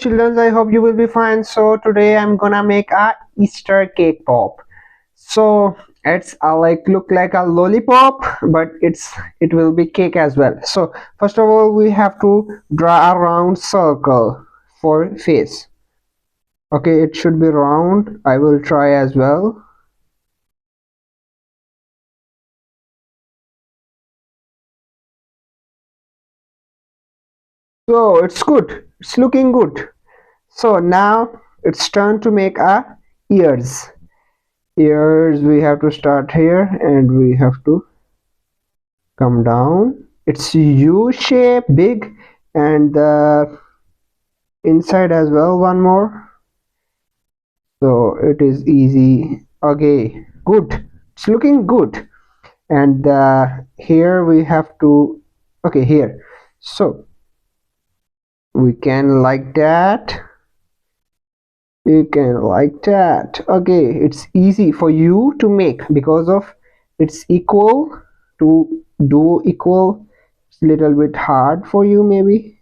Children, I hope you will be fine. So today I'm gonna make a Easter cake pop. So it's like look like a lollipop, but it will be cake as well. So first of all, we have to draw a round circle for face. Okay, it should be round. I will try as well. So it's good. It's looking good. So now it's turn to make a ears. Ears we have to start here and we have to come down. It's U shape, big, and the inside as well one more. So it is easy. Okay, good. It's looking good. And here we have to, okay, here. So we can like that. You can like that. Okay, it's easy for you to make because of it's equal to do equal. It's a little bit hard for you maybe,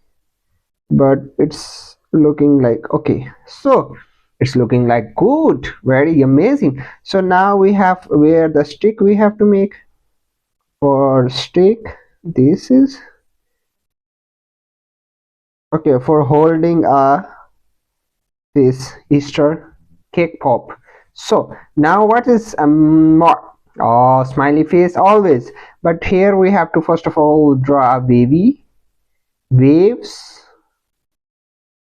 but it's looking like okay. So it's looking like good, very amazing. So now we have where the stick we have to make. For stick, this is okay for holding this Easter cake pop. So now what is more? Oh, smiley face always. But here we have to first of all draw a baby waves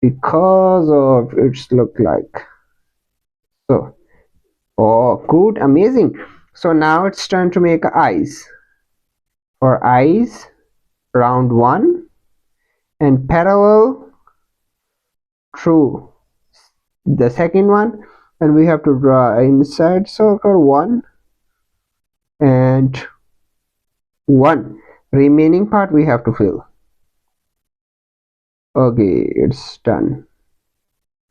because of its look like so. Oh, good, amazing. So now it's time to make eyes. For eyes, round one and parallel through the second one, and we have to draw inside circle one and one. Remaining part we have to fill. Okay, it's done.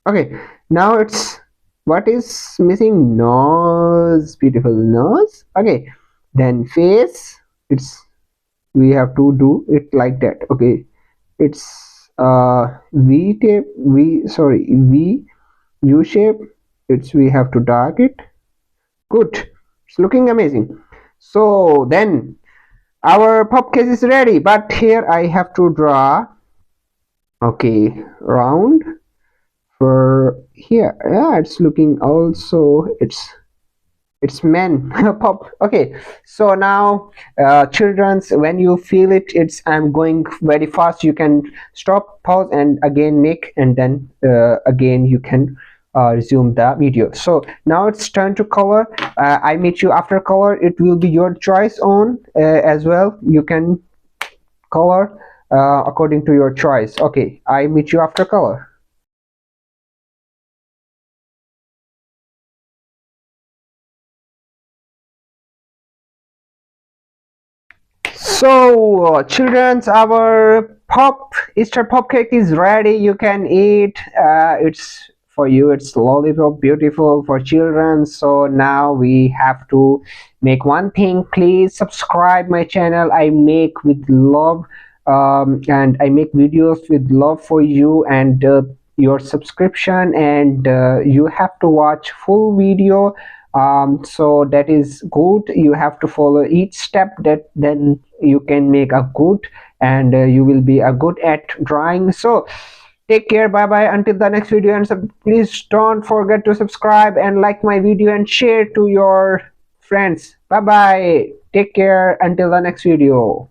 Okay, now it's what is missing? Nose. Beautiful nose. Okay, then face. It's we have to do it like that. Okay, it's V tape. V U shape. It's we have to dark it. Good. It's looking amazing. So then our pop case is ready, but here I have to draw okay round for here. Yeah, it's looking also it's men pop. Okay, so now children's when you feel it, it's I'm going very fast, you can stop, pause, and again make, and then again you can resume the video. So now it's turn to color. I meet you after color. It will be your choice on as well. You can color according to your choice. Okay, I meet you after color. So children's our Easter pop cake is ready. You can eat. It's for you, it's lollipop, beautiful for children. So now we have to make one thing. Please subscribe my channel. I make with love, and I make videos with love for you, and your subscription, and you have to watch full video. So that is good. You have to follow each step, that then you can make a good, and you will be a good at drawing. So take care, bye bye, until the next video, and please don't forget to subscribe and like my video and share to your friends. Bye bye, take care until the next video.